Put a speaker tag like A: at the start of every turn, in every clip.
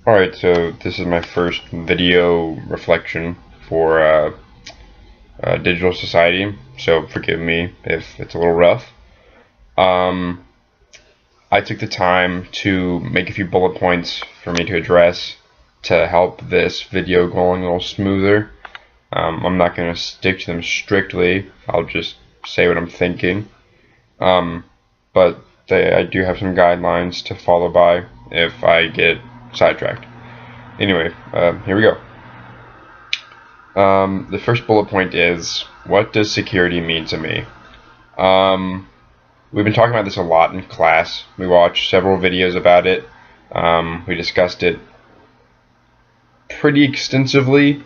A: Alright, so this is my first video reflection for Digital Society, so forgive me if it's a little rough. Um, I took the time to make a few bullet points for me to address to help this video go along a little smoother. I'm not going to stick to them strictly, I'll just say what I'm thinking. But I do have some guidelines to follow by if I get sidetracked. Anyway, here we go. The first bullet point is, what does security mean to me? We've been talking about this a lot in class. We watched several videos about it. We discussed it pretty extensively.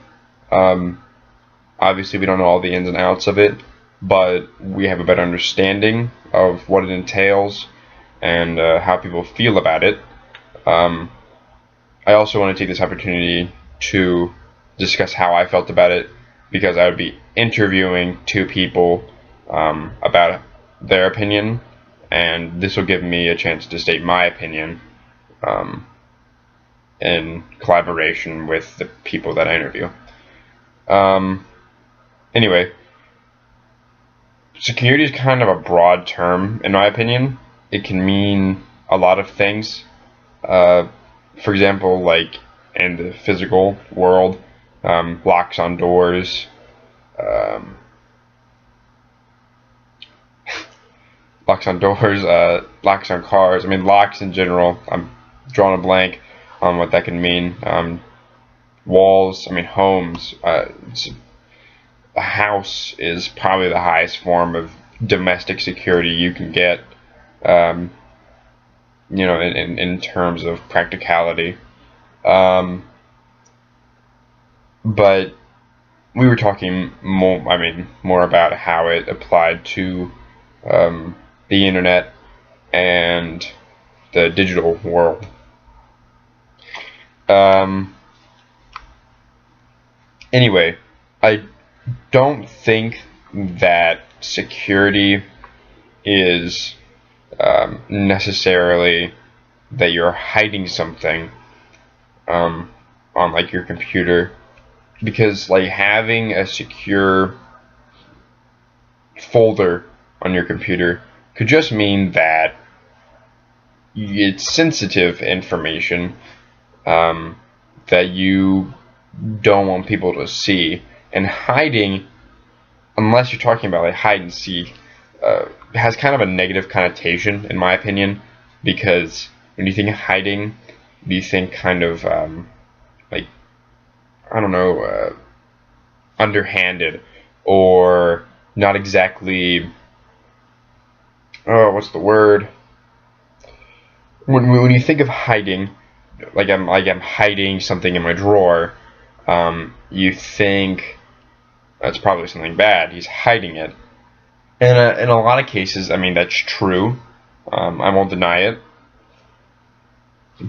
A: Obviously, we don't know all the ins and outs of it, but we have a better understanding of what it entails and how people feel about it. I also want to take this opportunity to discuss how I felt about it, because I would be interviewing two people about their opinion, and this will give me a chance to state my opinion in collaboration with the people that I interview. Anyway, security is kind of a broad term, in my opinion. It can mean a lot of things. For example, like in the physical world, locks on doors, locks on doors, locks on cars. I mean, locks in general. I'm drawing a blank on what that can mean. Walls. I mean, homes. A house is probably the highest form of domestic security you can get. In terms of practicality. But we were talking more about how it applied to the internet and the digital world. Anyway, I don't think that security is necessarily that you're hiding something on like your computer, because like having a secure folder on your computer could just mean that it's sensitive information that you don't want people to see. And hiding, unless you're talking about like hide and seek, has kind of a negative connotation, in my opinion, because when you think of hiding, you think kind of like, I don't know, underhanded, or not exactly. Oh, what's the word? When you think of hiding, like I'm hiding something in my drawer, you think that's probably something bad. He's hiding it. And in a lot of cases, I mean, that's true. I won't deny it.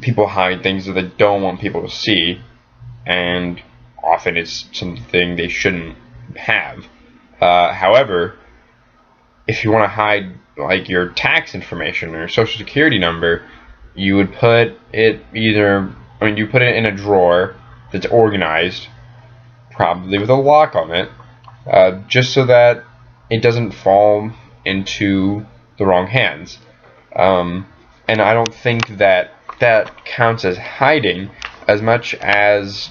A: People hide things that they don't want people to see, and often it's something they shouldn't have. However, if you want to hide like your tax information or social security number, you would put it you put it in a drawer that's organized, probably with a lock on it, just so that it doesn't fall into the wrong hands. And I don't think that counts as hiding as much as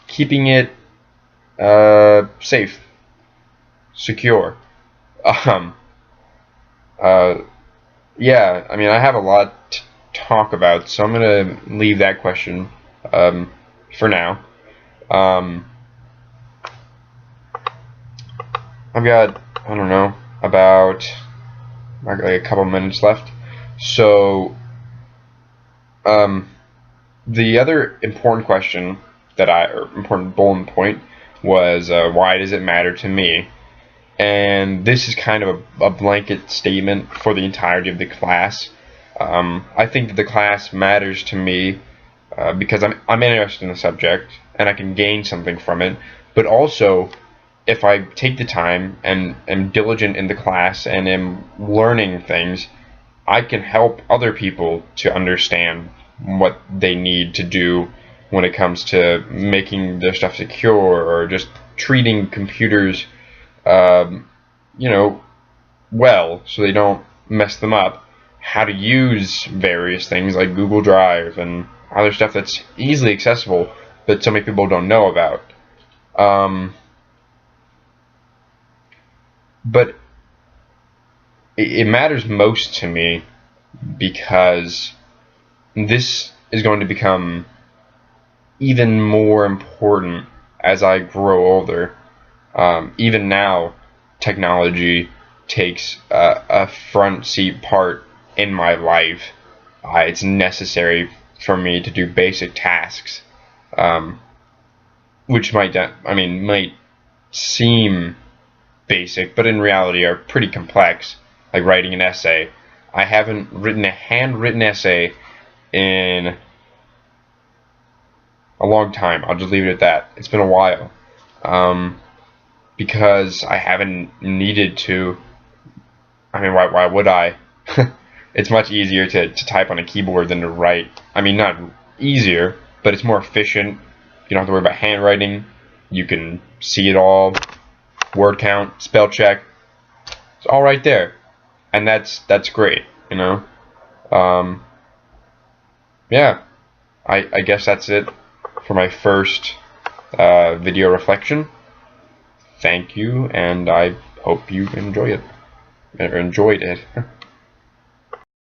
A: keeping it safe, secure. Yeah, I mean, I have a lot to talk about, so I'm gonna leave that question for now. I've got, I don't know, about like a couple minutes left. So, the other important question important bullet point was, why does it matter to me? And this is kind of a blanket statement for the entirety of the class. I think that the class matters to me because I'm interested in the subject and I can gain something from it, but also if I take the time and am diligent in the class and am learning things, I can help other people to understand what they need to do when it comes to making their stuff secure, or just treating computers, you know, well, so they don't mess them up. How to use various things like Google Drive and other stuff that's easily accessible, but so many people don't know about. But it matters most to me because this is going to become even more important as I grow older. Even now, technology takes a front seat part in my life. It's necessary for me to do basic tasks, which might seem basic, but in reality are pretty complex, like writing an essay. I haven't written a handwritten essay in a long time. I'll just leave it at that. It's been a while. Because I haven't needed to. I mean, why would I? It's much easier to type on a keyboard than to write. I mean, not easier, but it's more efficient. You don't have to worry about handwriting. You can see it all. Word count, spell check. It's all right there. And that's great, you know? Yeah. I guess that's it for my first video reflection. Thank you, and I hope you enjoyed it.